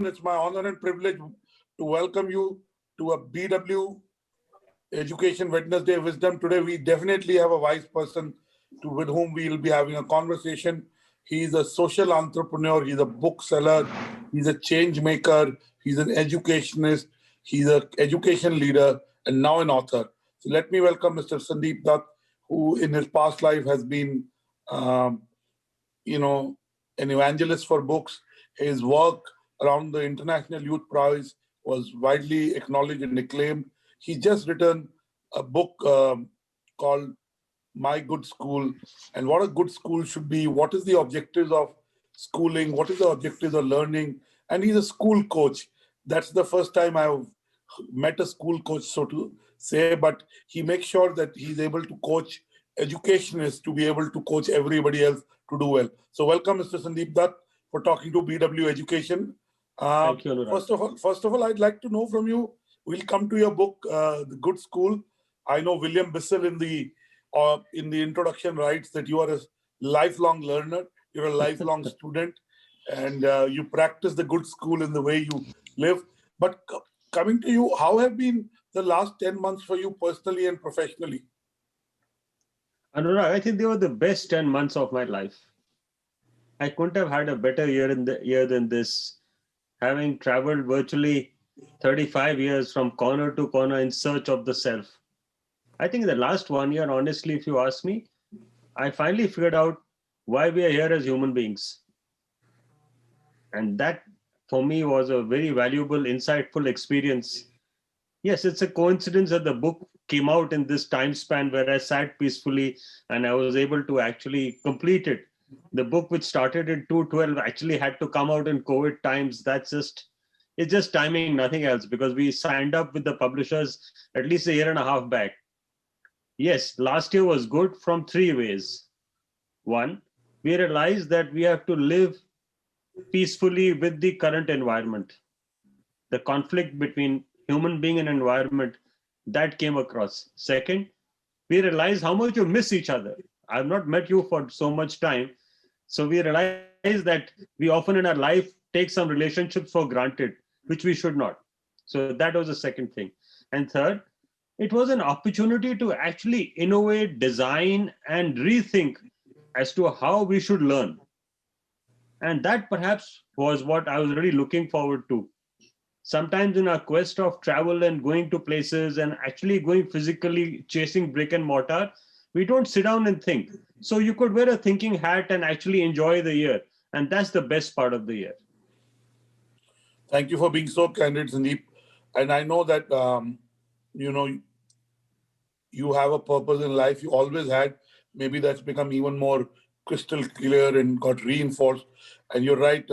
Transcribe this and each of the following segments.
It's my honor and privilege to welcome you to a BW Education Wednesday Wisdom. Today, we definitely have a wise person with whom we will be having a conversation. He's a social entrepreneur, he's a bookseller, he's a change maker, he's an educationist, he's an education leader, and now an author. So let me welcome Mr. Sandeep Dutt, who in his past life has been, um, an evangelist for books. His work around the International Youth Prize was widely acknowledged and acclaimed. He just written a book called My Good School, and what a good school should be. What is the objectives of schooling? What is the objectives of learning? And he's a school coach. That's the first time I've met a school coach, so to say, but he makes sure that he's able to coach educationists to be able to coach everybody else to do well. So welcome, Mr. Sandeep Dutt, for talking to BW Education. Thank you, Anurag. First of all, I'd like to know from you. We'll come to your book, The Good School. I know William Bissell in the introduction writes that you are a lifelong learner. You're a lifelong student, and you practice the good school in the way you live. But coming to you, how have been the last 10 months for you personally and professionally? Anurag, I think they were the best 10 months of my life. I couldn't have had a better year than this, having traveled virtually 35 years from corner to corner in search of the self. I think in the last 1 year, honestly, if you ask me, I finally figured out why we are here as human beings. And that, for me, was a very valuable, insightful experience. Yes, it's a coincidence that the book came out in this time span where I sat peacefully and I was able to actually complete it. The book, which started in 2012, actually had to come out in COVID times. It's just timing, nothing else, because we signed up with the publishers at least a year and a half back. Yes, last year was good from three ways. One, we realized that we have to live peacefully with the current environment. The conflict between human being and environment, that came across. Second, we realized how much you miss each other. I've not met you for so much time. So we realized that we often in our life take some relationships for granted, which we should not. So that was the second thing. And third, it was an opportunity to actually innovate, design, and rethink as to how we should learn. And that perhaps was what I was really looking forward to. Sometimes in our quest of travel and going to places and actually going physically chasing brick and mortar, we don't sit down and think. So you could wear a thinking hat and actually enjoy the year. And that's the best part of the year. Thank you for being so candid, Sandeep. And I know that, you have a purpose in life. You always had. Maybe that's become even more crystal clear and got reinforced. And you're right.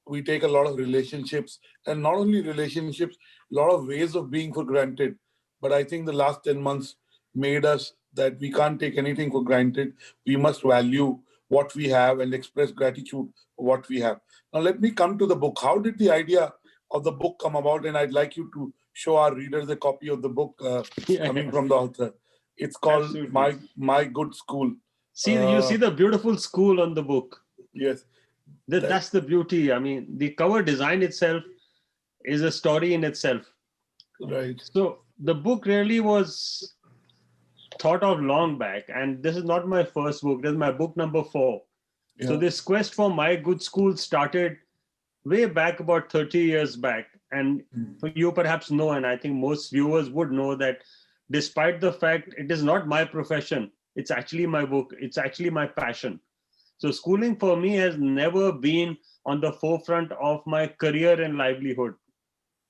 We take a lot of relationships, and not only relationships, a lot of ways of being for granted. But I think the last 10 months made us that we can't take anything for granted. We must value what we have and express gratitude for what we have. Now, let me come to the book. How did the idea of the book come about? And I'd like you to show our readers a copy of the book coming from the author. It's called My Good School. You see the beautiful school on the book. Yes. That's the beauty. I mean, the cover design itself is a story in itself. Right. So the book really was thought of long back. And this is not my first book. This is my book number 4. Yeah. So this quest for My Good School started way back about 30 years back. And you perhaps know, and I think most viewers would know, that despite the fact it is not my profession, it's actually my book. It's actually my passion. So schooling for me has never been on the forefront of my career and livelihood.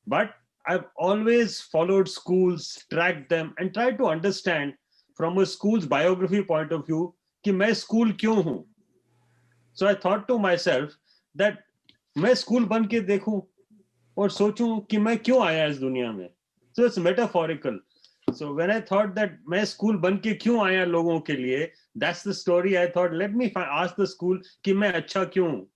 But I've always followed schools, tracked them, and tried to understand from a school's biography point of view, कि मैं school क्यों हूँ? So I thought to myself that मैं school बन के देखूं और सोचूं कि मैं क्यों आया इस दुनिया में. So it's metaphorical. So when I thought that मैं स्कूल बन के क्यों आया लोगों के लिए, that's the story. I thought, let me ask the school कि मैं अच्छा क्यों हूँ.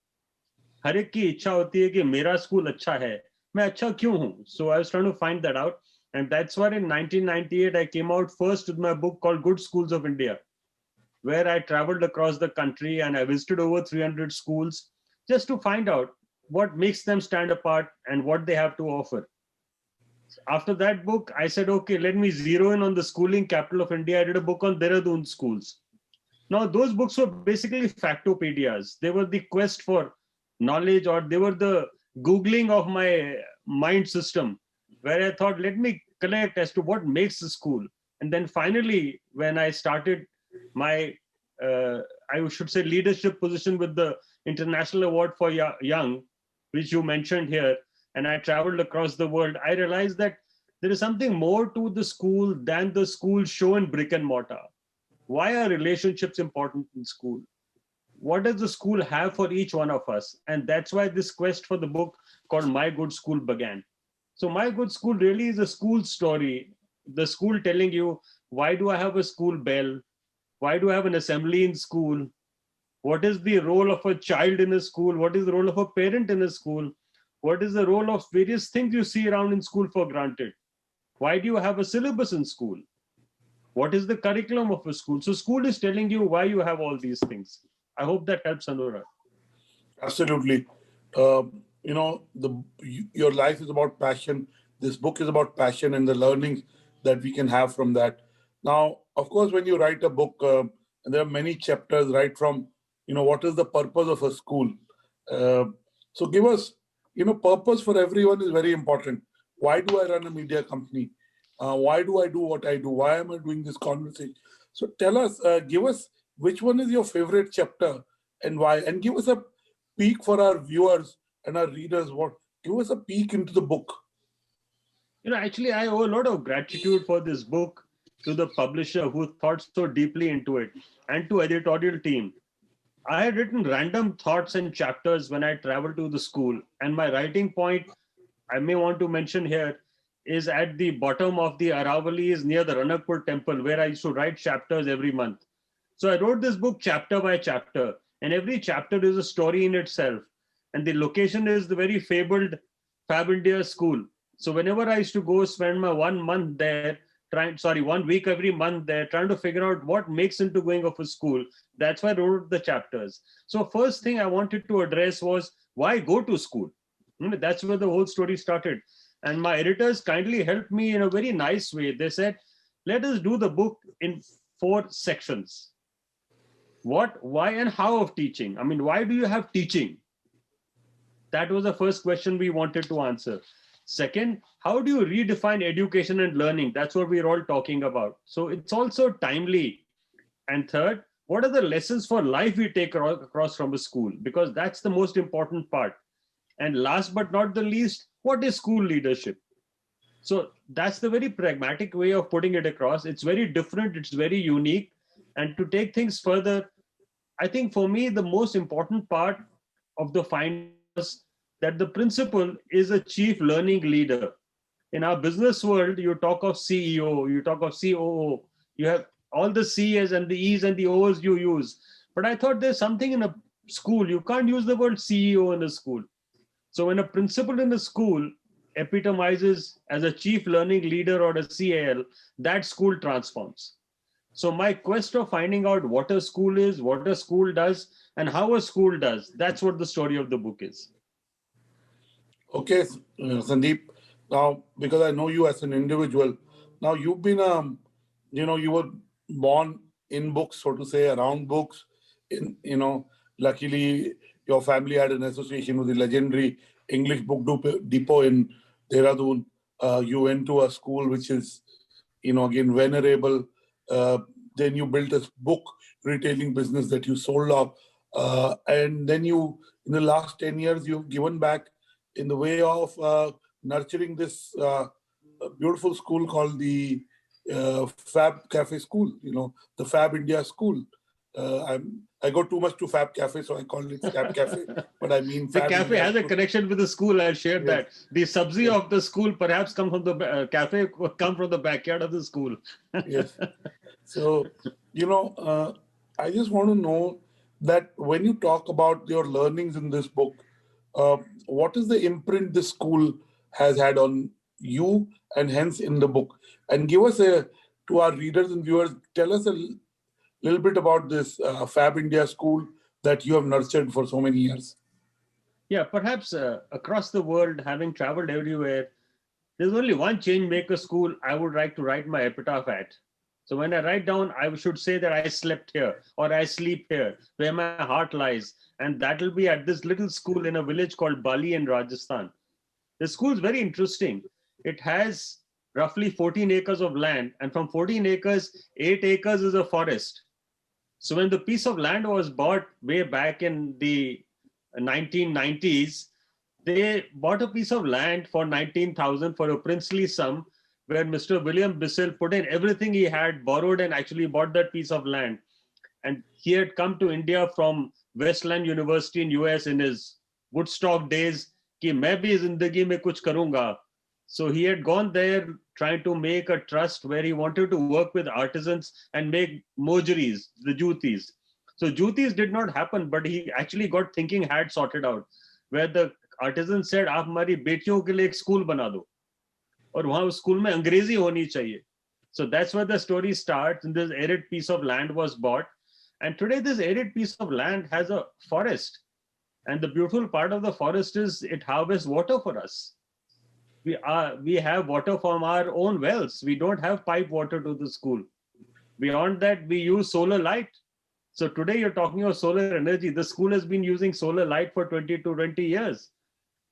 हर एक की इच्छा होती है कि मेरा स्कूल अच्छा है, मैं अच्छा क्यों हूँ. So I was trying to find that out, and that's why in 1998 I came out first with my book called Good Schools of India, where I traveled across the country and I visited over 300 schools just to find out what makes them stand apart and what they have to offer. After that book, I said, okay, let me zero in on the schooling capital of India. I did a book on Dehradun schools. Now, those books were basically factopedias. They were the quest for knowledge, or they were the Googling of my mind system, where I thought, let me collect as to what makes the school. And then finally, when I started my, I should say, leadership position with the International Award for Young, which you mentioned here, and I traveled across the world, I realized that there is something more to the school than the school show in brick and mortar. Why are relationships important in school? What does the school have for each one of us? And that's why this quest for the book called My Good School began. So My Good School really is a school story. The school telling you, why do I have a school bell? Why do I have an assembly in school? What is the role of a child in a school? What is the role of a parent in a school? What is the role of various things you see around in school for granted? Why do you have a syllabus in school? What is the curriculum of a school? So school is telling you why you have all these things. I hope that helps, Anurag. Absolutely. Your life is about passion. This book is about passion and the learnings that we can have from that. Now, of course, when you write a book, and there are many chapters, right from, what is the purpose of a school? So give us, purpose for everyone is very important. Why do I run a media company? Why do I do what I do? Why am I doing this conversation? So tell us, give us which one is your favorite chapter and why, and give us a peek for our viewers and our readers. Give us a peek into the book. Actually, I owe a lot of gratitude for this book to the publisher who thought so deeply into it, and to editorial team. I had written random thoughts and chapters when I traveled to the school, and my writing point, I may want to mention here, is at the bottom of the Aravalis near the Ranakpur temple, where I used to write chapters every month. So I wrote this book chapter by chapter, and every chapter is a story in itself. And the location is the very fabled Fab India school. So whenever I used to go spend my 1 month there, 1 week every month there, trying to figure out what makes into going of a school, that's why I wrote the chapters. So first thing I wanted to address was, why go to school? That's where the whole story started. And my editors kindly helped me in a very nice way. They said, let us do the book in 4 sections. What, why, and how of teaching? I mean, why do you have teaching? That was the first question we wanted to answer. Second, how do you redefine education and learning? That's what we're all talking about. So it's also timely. And third, what are the lessons for life we take across from a school? Because that's the most important part. And last but not the least, what is school leadership? So that's the very pragmatic way of putting it across. It's very different. It's very unique. And to take things further, I think for me, the most important part of the finding was that the principal is a chief learning leader. In our business world, you talk of CEO, you talk of COO, you have all the C's and the E's and the O's you use. But I thought there's something in a school, you can't use the word CEO in a school. So when a principal in a school epitomizes as a chief learning leader or a CAL, that school transforms. So my quest of finding out what a school is, what a school does, and how a school does, that's what the story of the book is. Okay, Sandeep. Now, because I know you as an individual, now you've been, you were born in books, so to say, around books. Luckily, your family had an association with the legendary English Book Depot in Dehradun. You went to a school which is, again, venerable. Then you built a book retailing business that you sold off. And then in the last 10 years, you've given back in the way of nurturing this beautiful school called the Fab Cafe School, the Fab India School. I go too much to Fab Cafe, so I call it Fab Cafe, but I mean the Fab cafe India has School. A connection with the school. I'll share that. The subsidy of the school perhaps come from the cafe, come from the backyard of the school. Yes. So, I just want to know that when you talk about your learnings in this book, what is the imprint this school has had on you and hence in the book? And give us to our readers and viewers, tell us a little bit about this Fab India School that you have nurtured for so many years. Yeah, perhaps across the world, having traveled everywhere, there's only one change maker school I would like to write my epitaph at. So when I write down, I should say that I slept here or I sleep here, where my heart lies. And that'll be at this little school in a village called Bali in Rajasthan. The school is very interesting. It has roughly 14 acres of land, and from 14 acres, 8 acres is a forest. So when the piece of land was bought way back in the 1990s, they bought a piece of land for 19,000 for a princely sum, where Mr. William Bissell put in everything he had borrowed and actually bought that piece of land. And he had come to India from Westland University in US in his Woodstock days कि मैं भी जिंदगी में कुछ करूंगा. So he had gone there trying to make a trust where he wanted to work with artisans and make mojeries, the jutis. So jutis did not happen, but he actually got thinking hat sorted out, where the artisan said, आप हमारी बेटियों के लिए एक school बना दो और वहां उस स्कूल में अंग्रेजी होनी चाहिए. So that's where the story starts. And this arid piece of land was bought. And today this arid piece of land has a forest. And the beautiful part of the forest is it harvests water for us. We have water from our own wells. We don't have pipe water to the school. Beyond that, we use solar light. So today you're talking about solar energy. The school has been using solar light for 20 to 20 years.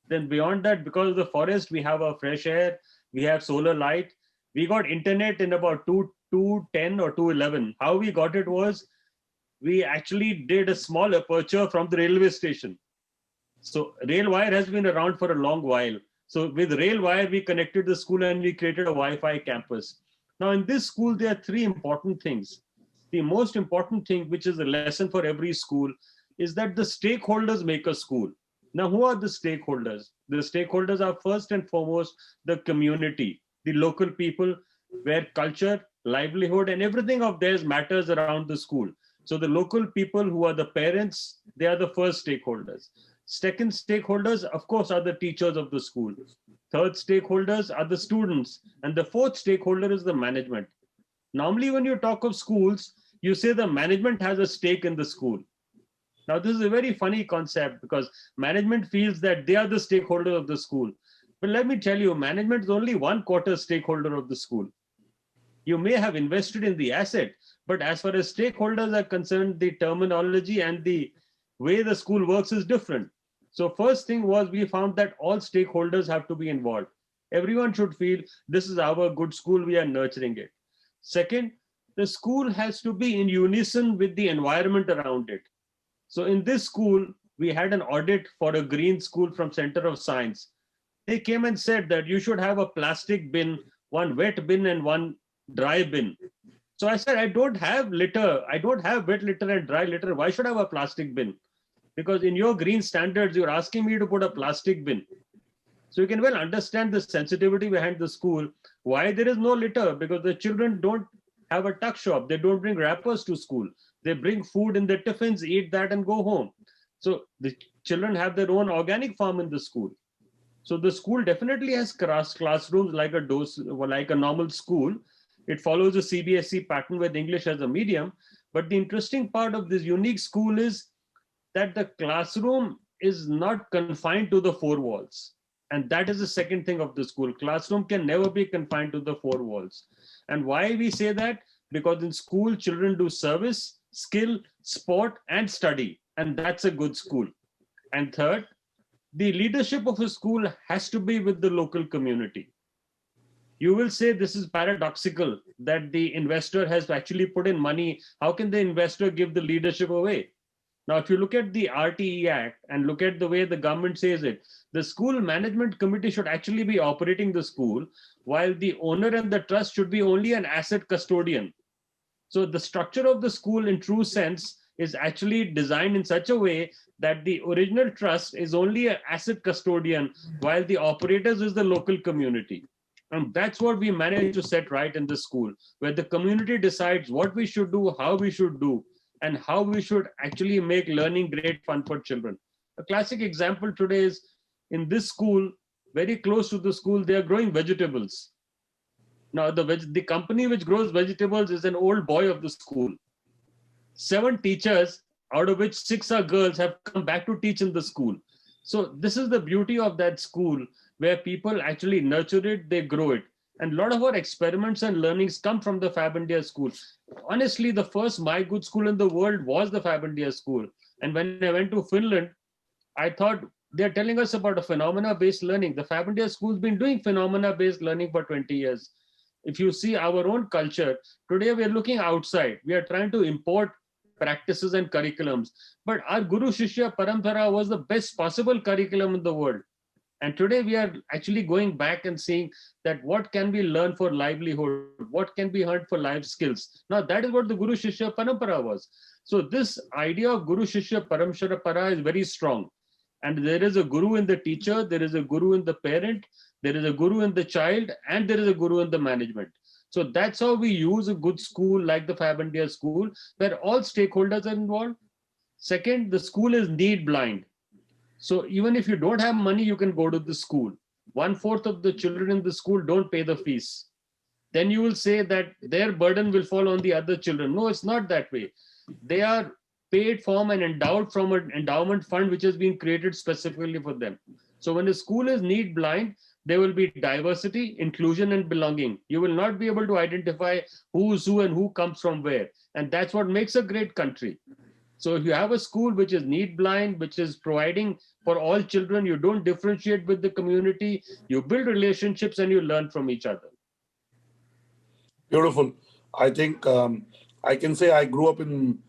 Then beyond that, because of the forest, we have our fresh air, we have solar light. We got internet in about 210 or 211. How we got it was we actually did a small aperture from the railway station. So rail wire has been around for a long while. So with rail wire, we connected the school and we created a Wi-Fi campus. Now in this school, there are three important things. The most important thing, which is a lesson for every school, is that the stakeholders make a school. Now, who are the stakeholders? The stakeholders are first and foremost the community, the local people, where culture, livelihood, and everything of theirs matters around the school. So the local people who are the parents, they are the first stakeholders. Second stakeholders, of course, are the teachers of the school. Third stakeholders are the students. And the fourth stakeholder is the management. Normally, when you talk of schools, you say the management has a stake in the school. Now, this is a very funny concept because management feels that they are the stakeholder of the school. But let me tell you, management is only 1/4 stakeholder of the school. You may have invested in the asset, but as far as stakeholders are concerned, the terminology and the way the school works is different. So first thing was we found that all stakeholders have to be involved. Everyone should feel this is our good school, we are nurturing it. Second, the school has to be in unison with the environment around it. So in this school, we had an audit for a green school from Center of Science. They came and said that you should have a plastic bin, one wet bin and one dry bin. So I said, I don't have litter. I don't have wet litter and dry litter. Why should I have a plastic bin? Because in your green standards, you're asking me to put a plastic bin. So you can well understand the sensitivity behind the school. Why there is no litter? Because the children don't have a tuck shop. They don't bring wrappers to school. They bring food in their tiffins, eat that and go home. So the children have their own organic farm in the school. So the school definitely has classrooms like a normal school. It follows a CBSE pattern with English as a medium. But the interesting part of this unique school is that the classroom is not confined to the four walls. And that is the second thing of the school. Classroom can never be confined to the four walls. And why we say that? Because in school, children do service, skill, sport, and study. And that's a good school. And third, the leadership of a school has to be with the local community. You will say this is paradoxical that the investor has actually put in money. How can the investor give the leadership away? Now, if you look at the RTE Act and look at the way the government says it, the school management committee should actually be operating the school, while the owner and the trust should be only an asset custodian. So the structure of the school in true sense is actually designed in such a way that the original trust is only an asset custodian, while the operators is the local community. And that's what we managed to set right in the school, where the community decides what we should do, how we should do, and how we should actually make learning great fun for children. A classic example today is in this school, very close to the school, they are growing vegetables. Now, the company which grows vegetables is an old boy of the school. 7 teachers, out of which 6 are girls, have come back to teach in the school. So this is the beauty of that school, where people actually nurture it, they grow it. And a lot of our experiments and learnings come from the Fab India school. Honestly, the first My Good school in the world was the Fab India school. And when I went to Finland, I thought they're telling us about a phenomena-based learning. The Fab India school's been doing phenomena-based learning for 20 years. If you see our own culture, today we're looking outside. We are trying to import practices and curriculums. But our Guru Shishya Parampara was the best possible curriculum in the world. And today we are actually going back and seeing that what can we learn for livelihood, what can be learned for life skills. Now that is what the Guru Shishya Parampara was. So this idea of Guru Shishya Parampara is very strong. And there is a guru in the teacher, there is a guru in the parent, there is a guru in the child, and there is a guru in the management. So that's how we use a good school like the Fab India school, where all stakeholders are involved. Second, the school is need blind. So even if you don't have money, you can go to the school. 1/4 of the children in the school don't pay the fees. Then you will say that their burden will fall on the other children. No, it's not that way. They are paid from and endowed from an endowment fund which has been created specifically for them. So when a school is need blind, there will be diversity, inclusion, and belonging. You will not be able to identify who's who and who comes from where. And that's what makes a great country. So if you have a school which is need blind, which is providing for all children, you don't differentiate with the community, you build relationships and you learn from each other. Beautiful. I think I can say I grew up in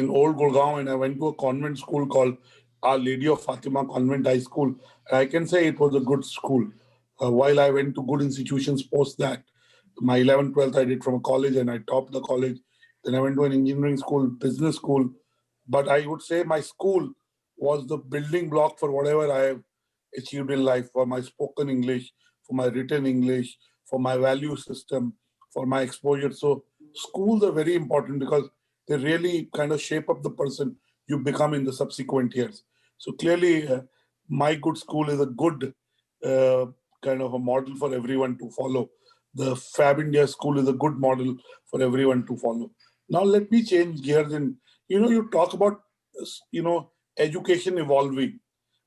Old Gurgaon, and I went to a convent school called Our Lady of Fatima Convent High School. And I can say it was a good school. While I went to good institutions post that, my 11th, 12th I did from a college, and I topped the college. Then I went to an engineering school, business school. But I would say my school was the building block for whatever I have achieved in life, for my spoken English, for my written English, for my value system, for my exposure. So schools are very important because they really kind of shape up the person you become in the subsequent years. So clearly, my good school is a good uh, kind of a model for everyone to follow. The Fab India school is a good model for everyone to follow. Now let me change gears, and you talk about education evolving.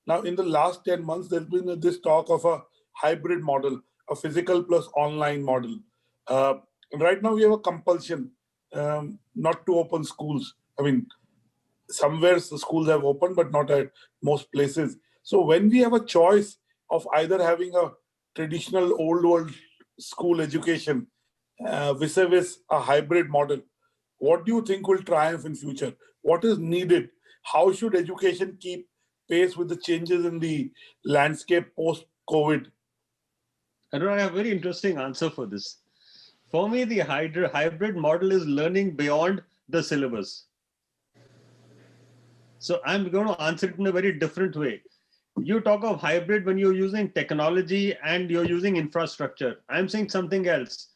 Now in the last 10 months, there's been this talk of a hybrid model, a physical plus online model. Uh, right now we have a compulsion not to open schools. I mean, somewhere the schools have opened, but not at most places. So when we have a choice of either having a traditional old world school education vis-a-vis a hybrid model, what do you think will triumph in future? What is needed? How should education keep pace with the changes in the landscape post-COVID? Anurag, I have a very interesting answer for this. For me, the hybrid model is learning beyond the syllabus. So I'm going to answer it in a very different way. You talk of hybrid when you're using technology and you're using infrastructure. I'm saying something else,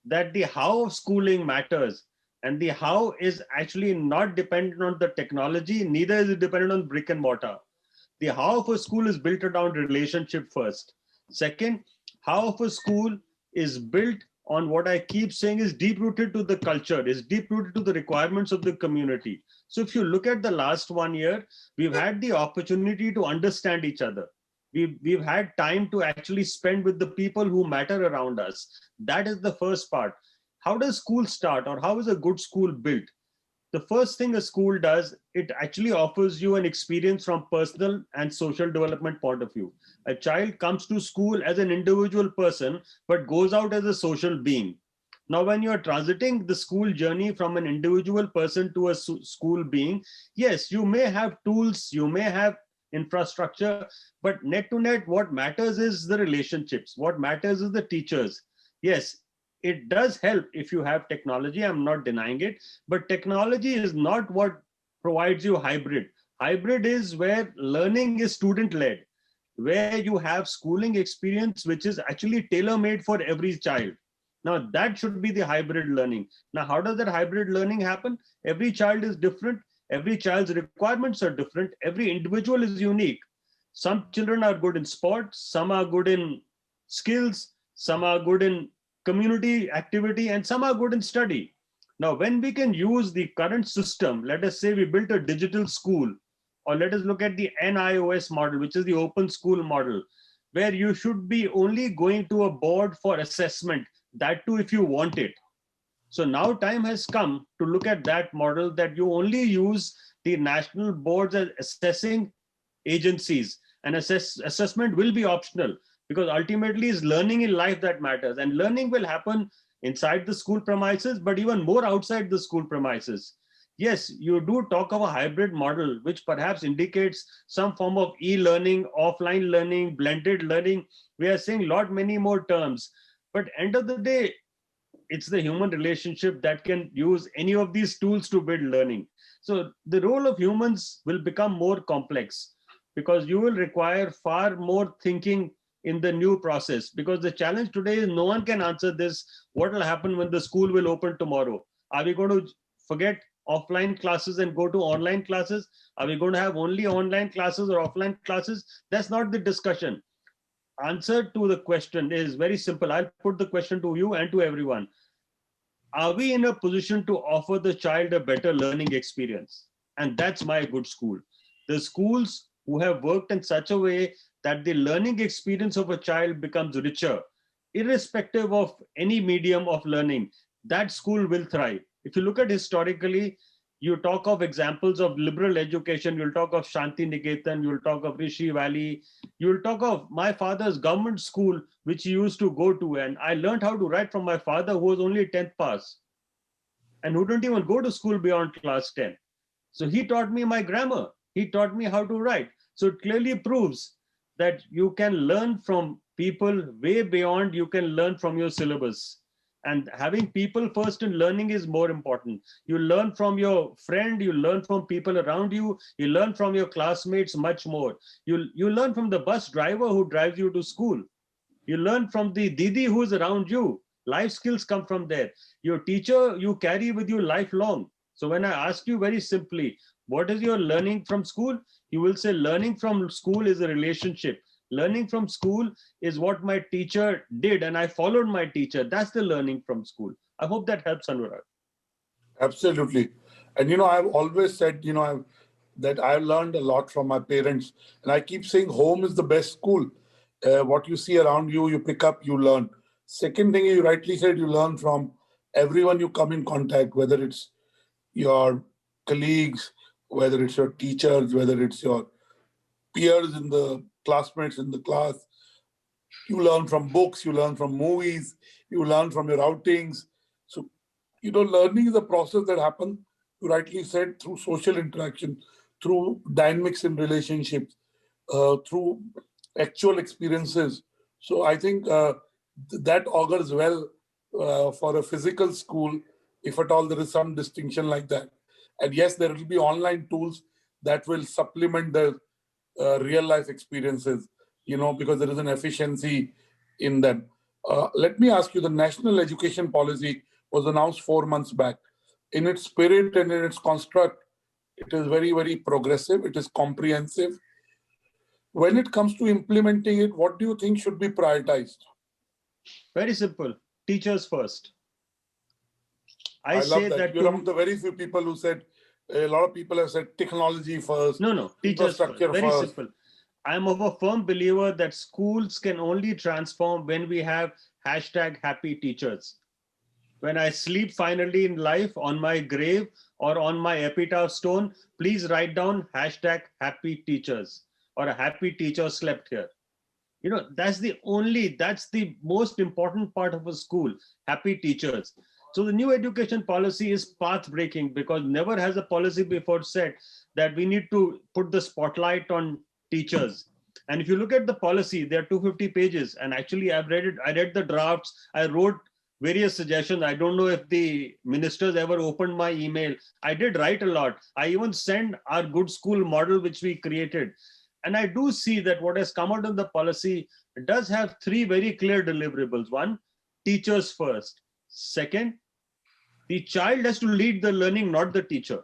that the how of schooling matters, and the how is actually not dependent on the technology, neither is it dependent on brick and mortar. The how of a school is built around relationship first. Second, how of a school is built on what I keep saying is deep rooted to the culture, is deep rooted to the requirements of the community. So if you look at the last 1 year, we've had the opportunity to understand each other. We've had time to actually spend with the people who matter around us. That is the first part. How does school start, or how is a good school built? The first thing a school does, it actually offers you an experience from personal and social development point of view. A child comes to school as an individual person, but goes out as a social being. Now, when you're transiting the school journey from an individual person to a school being, yes, you may have tools, you may have infrastructure, but net to net, what matters is the relationships. What matters is the teachers. Yes, it does help if you have technology. I'm not denying it, but technology is not what provides you hybrid. Hybrid is where learning is student led, where you have schooling experience which is actually tailor made for every child. Now that should be the hybrid learning. Now how does that hybrid learning happen? Every child is different, every child's requirements are different, every individual is unique. Some children are good in sports, some are good in skills, some are good in community activity, and some are good in study. Now, when we can use the current system, let us say we built a digital school, or let us look at the NIOS model, which is the open school model, where you should be only going to a board for assessment, that too if you want it. So now time has come to look at that model, that you only use the national boards as assessing agencies, and assessment will be optional, because ultimately it's learning in life that matters, and learning will happen inside the school premises, but even more outside the school premises. Yes, you do talk of a hybrid model, which perhaps indicates some form of e-learning, offline learning, blended learning. We are saying many more terms, but end of the day, it's the human relationship that can use any of these tools to build learning. So the role of humans will become more complex, because you will require far more thinking in the new process, because the challenge today is no one can answer this. What will happen when the school will open tomorrow? Are we going to forget offline classes and go to online classes? Are we going to have only online classes or offline classes? That's not the discussion. Answer to the question is very simple. I'll put the question to you and to everyone. Are we in a position to offer the child a better learning experience? And that's my good school. The schools who have worked in such a way that the learning experience of a child becomes richer, irrespective of any medium of learning, that school will thrive. If you look at historically, you talk of examples of liberal education, you'll talk of Shanti Niketan, you'll talk of Rishi Valley, you'll talk of my father's government school, which he used to go to. And I learned how to write from my father, who was only 10th pass and who didn't even go to school beyond class 10. So he taught me my grammar. He taught me how to write. So it clearly proves that you can learn from people way beyond you can learn from your syllabus. And having people first in learning is more important. You learn from your friend, you learn from people around you, you learn from your classmates much more. You learn from the bus driver who drives you to school. You learn from the Didi who's around you. Life skills come from there. Your teacher you carry with you lifelong. So when I ask you very simply, what is your learning from school? You will say learning from school is a relationship. Learning from school is what my teacher did and I followed my teacher. That's the learning from school. I hope that helps, Anurag. Absolutely. And, I've always said, that I've learned a lot from my parents. And I keep saying home is the best school. What you see around you, you pick up, you learn. Second thing, you rightly said, you learn from everyone you come in contact, whether it's your colleagues, whether it's your teachers, whether it's your peers in the classmates in the class. You learn from books, you learn from movies, you learn from your outings. So, learning is a process that happens, you rightly said, through social interaction, through dynamics in relationships, through actual experiences. So I think that augurs well for a physical school, if at all there is some distinction like that. And yes, there will be online tools that will supplement the real life experiences, because there is an efficiency in them. Let me ask you, the national education policy was announced 4 months back. In its spirit and in its construct, it is very, very progressive. It is comprehensive. When it comes to implementing it, what do you think should be prioritized? Very simple. Teachers first. I love that. You're among the very few people who said, a lot of people have said technology first. No, teachers first. Very simple. I'm of a firm believer that schools can only transform when we have #happy teachers. When I sleep finally in life, on my grave or on my epitaph stone, please write down #happy teachers, or a happy teacher slept here. That's the most important part of a school, happy teachers. So the new education policy is path breaking, because never has a policy before said that we need to put the spotlight on teachers. And if you look at the policy, there are 250 pages. And actually, I've read it. I read the drafts. I wrote various suggestions. I don't know if the ministers ever opened my email. I did write a lot. I even sent our good school model, which we created. And I do see that what has come out of the policy does have three very clear deliverables. One, teachers first. Second, the child has to lead the learning, not the teacher.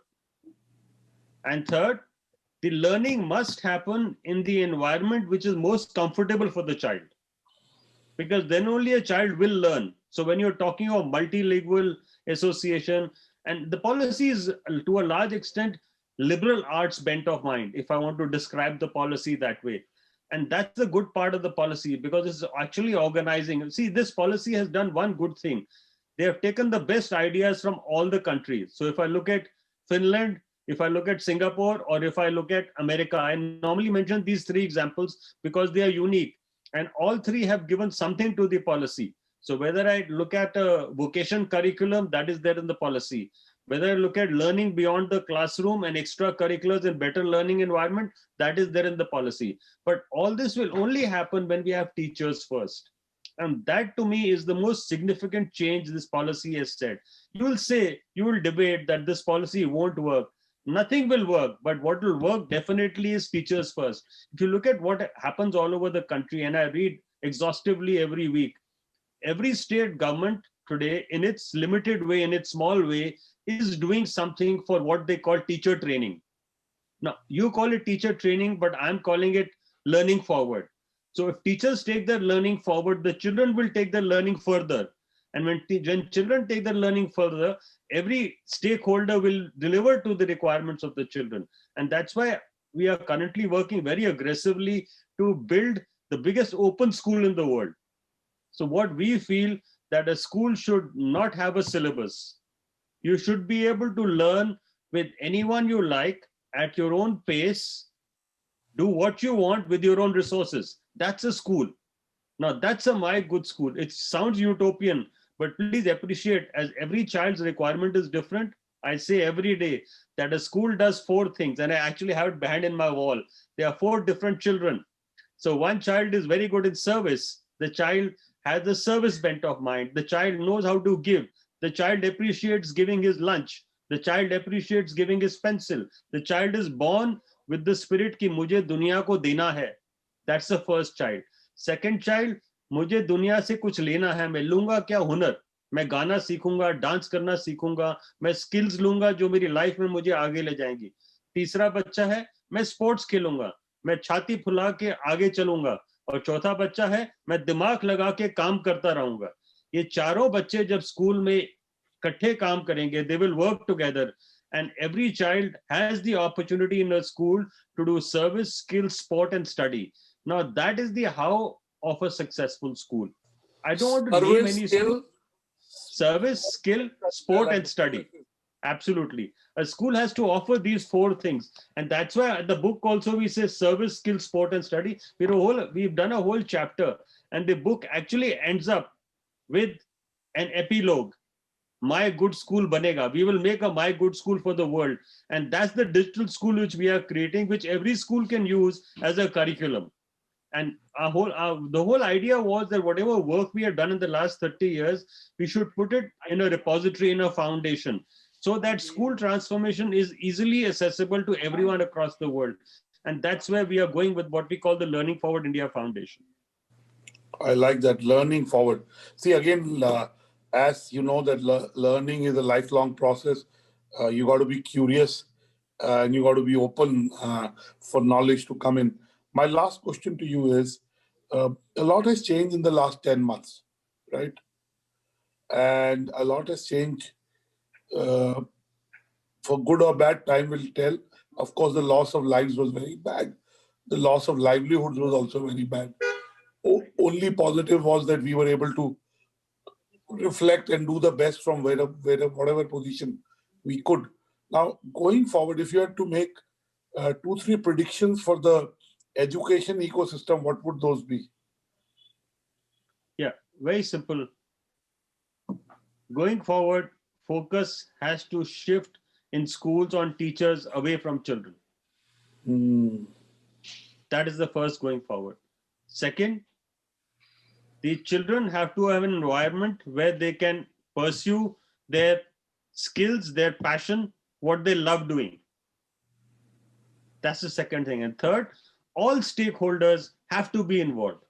And third, the learning must happen in the environment which is most comfortable for the child, because then only a child will learn. So when you're talking of multilingual association, and the policy is to a large extent liberal arts bent of mind, if I want to describe the policy that way. And that's the good part of the policy, because it's actually organizing. See, this policy has done one good thing. They have taken the best ideas from all the countries. So if I look at Finland, if I look at Singapore, or if I look at America, I normally mention these three examples because they are unique. And all three have given something to the policy. So whether I look at a vocation curriculum, that is there in the policy. Whether I look at learning beyond the classroom and extracurriculars and better learning environment, that is there in the policy. But all this will only happen when we have teachers first. And that to me is the most significant change this policy has said. You will say, you will debate that this policy won't work. Nothing will work, but what will work definitely is teachers first. If you look at what happens all over the country, and I read exhaustively every week, every state government today, in its limited way, in its small way, is doing something for what they call teacher training. Now, you call it teacher training, but I'm calling it learning forward. So if teachers take their learning forward, the children will take their learning further. And when children take their learning further, every stakeholder will deliver to the requirements of the children. And that's why we are currently working very aggressively to build the biggest open school in the world. So what we feel that a school should not have a syllabus. You should be able to learn with anyone you like at your own pace, do what you want with your own resources. That's a school. Now that's a my good school. It sounds utopian, but please appreciate, as every child's requirement is different. I say every day that a school does four things, and I actually have it behind in my wall. There are four different children. So one child is very good in service. The child has the service bent of mind. The child knows how to give. The child appreciates giving his lunch. The child appreciates giving his pencil. The child is born with the spirit ki mujhe duniya ko dena hai. That's the first child. Second child, मुझे दुनिया से कुछ लेना है, मैं लूंगा क्या हुनर, मैं गाना सीखूंगा, डांस करना सीखूंगा, मैं स्किल्स लूंगा जो मेरी लाइफ में मुझे आगे ले जाएंगी. तीसरा बच्चा है, मैं स्पोर्ट्स खेलूंगा, मैं छाती फुला के आगे चलूंगा. और चौथा बच्चा है, मैं दिमाग लगा के काम करता रहूंगा. ये चारों बच्चे जब स्कूल में इकट्ठे काम करेंगे, they will work together, and every child has the opportunity in a school to do service, skill, sport, and study. Now that is the how of a successful school. I don't want to name any skill, service, skill, sport, and study. Absolutely. A school has to offer these four things. And that's why the book also we say service, skill, sport, and study. We've done a whole chapter, and the book actually ends up with an epilogue. My good school banega. We will make a my good school for the world. And that's the digital school which we are creating, which every school can use as a curriculum. And the whole idea was that whatever work we have done in the last 30 years, we should put it in a repository, in a foundation, so that school transformation is easily accessible to everyone across the world. And that's where we are going with what we call the Learning Forward India Foundation. I like that, learning forward. See, again, as you know, that learning is a lifelong process. You got to be curious and you got to be open for knowledge to come in. My last question to you is, a lot has changed in the last 10 months, right? And a lot has changed for good or bad, time will tell. Of course, the loss of lives was very bad. The loss of livelihoods was also very bad. Only positive was that we were able to reflect and do the best from whatever position we could. Now, going forward, if you had to make 2-3 predictions for the education ecosystem, what would those be? Yeah, very simple. Going forward, focus has to shift in schools on teachers away from children. That is the first going forward. Second, the children have to have an environment where they can pursue their skills, their passion, what they love doing. That's the second thing. And third, all stakeholders have to be involved.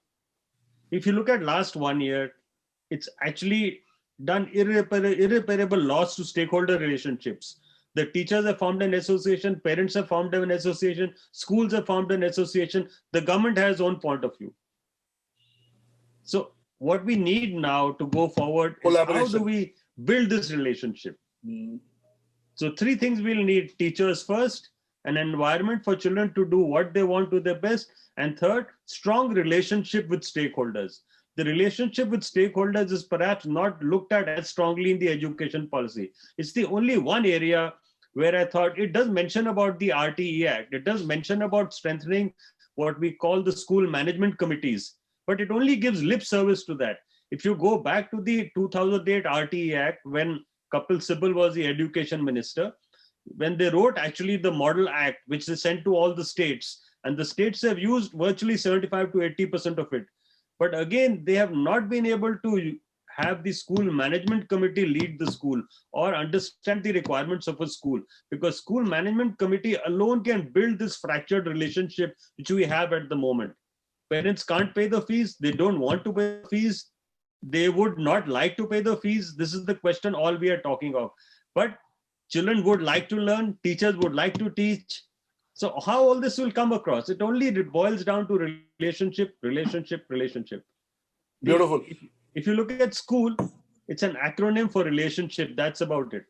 If you look at last 1 year, it's actually done irreparable loss to stakeholder relationships. The teachers have formed an association, parents have formed an association, schools have formed an association, the government has its own point of view. So what we need now to go forward is how do we build this relationship? So 3 things we'll need: teachers first, an environment for children to do what they want to their best. And third, strong relationship with stakeholders. The relationship with stakeholders is perhaps not looked at as strongly in the education policy. It's the only one area where I thought it does mention about the RTE Act. It does mention about strengthening what we call the school management committees, but it only gives lip service to that. If you go back to the 2008 RTE Act, when Kapil Sibal was the education minister, when they wrote actually the model act, which they sent to all the states, and the states have used virtually 75 to 80% of it. But again, they have not been able to have the school management committee lead the school or understand the requirements of a school, because school management committee alone can build this fractured relationship which we have at the moment. Parents can't pay the fees. They don't want to pay the fees. They would not like to pay the fees. This is the question all we are talking of. But children would like to learn. Teachers would like to teach. So how all this will come across? It only boils down to relationship, relationship, relationship. Beautiful. If you look at school, it's an acronym for relationship. That's about it.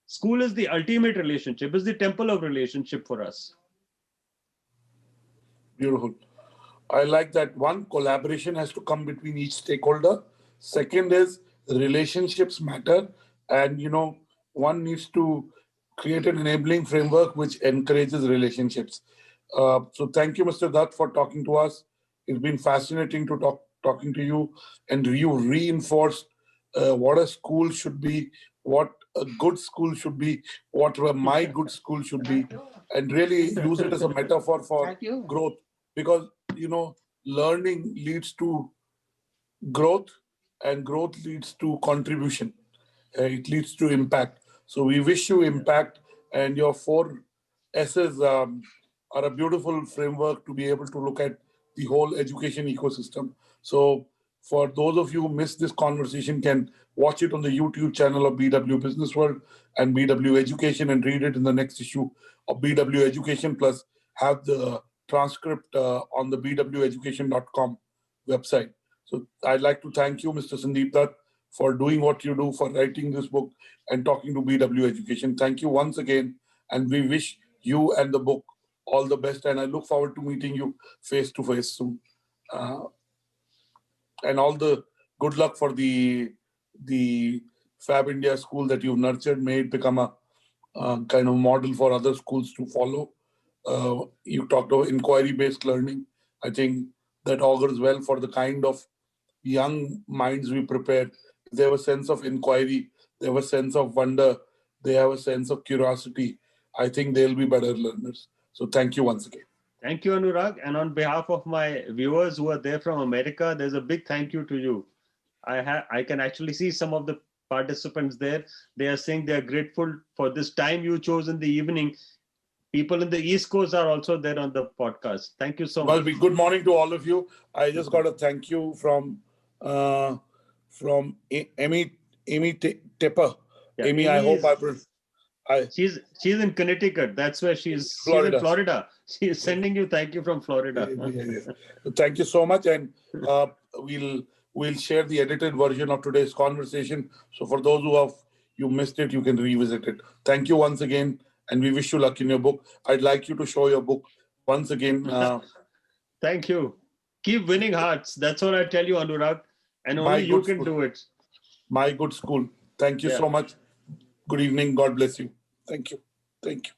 School is the ultimate relationship. It's the temple of relationship for us. Beautiful. I like that. One, collaboration has to come between each stakeholder. Second is relationships matter. And, one needs to create an enabling framework which encourages relationships. So thank you, Mr. Dutt, for talking to us. It's been fascinating to talking to you, and you reinforced what a school should be, what a good school should be, what my good school should be, and really use it as a metaphor for growth. Because, learning leads to growth, and growth leads to contribution. It leads to impact. So we wish you impact, and your 4 S's are a beautiful framework to be able to look at the whole education ecosystem. So for those of you who missed this conversation, can watch it on the YouTube channel of BW Businessworld and BW Education, and read it in the next issue of BW Education, plus have the transcript on the bweducation.com website. So I'd like to thank you, Mr. Sandeep Dutt, for doing what you do, for writing this book and talking to BW Education. Thank you once again, and we wish you and the book all the best, and I look forward to meeting you face to face soon. And all the good luck for the Fab India school that you've nurtured. May it become a kind of model for other schools to follow. You talked about inquiry-based learning. I think that augurs well for the kind of young minds we prepare. They have a sense of inquiry, they have a sense of wonder, they have a sense of curiosity. I think they'll be better learners. So thank you once again. Thank you, Anurag. And on behalf of my viewers who are there from America, there's a big thank you to you. I can actually see some of the participants there. They are saying they are grateful for this time you chose in the evening. People in the East Coast are also there on the podcast. Thank you so much. Well, good morning to all of you. I just got a thank you from Amy Tipper. Yeah, Amy, I hope she's in Connecticut. That's where she's in Florida. She is sending you thank you from Florida. Yeah. Thank you so much, and we'll share the edited version of today's conversation. So for those you missed it, you can revisit it. Thank you once again, and we wish you luck in your book. I'd like you to show your book once again. Thank you. Keep winning hearts. That's all I tell you, Anurag. And only you can do it. My good school. Thank you so much. Good evening. God bless you. Thank you. Thank you.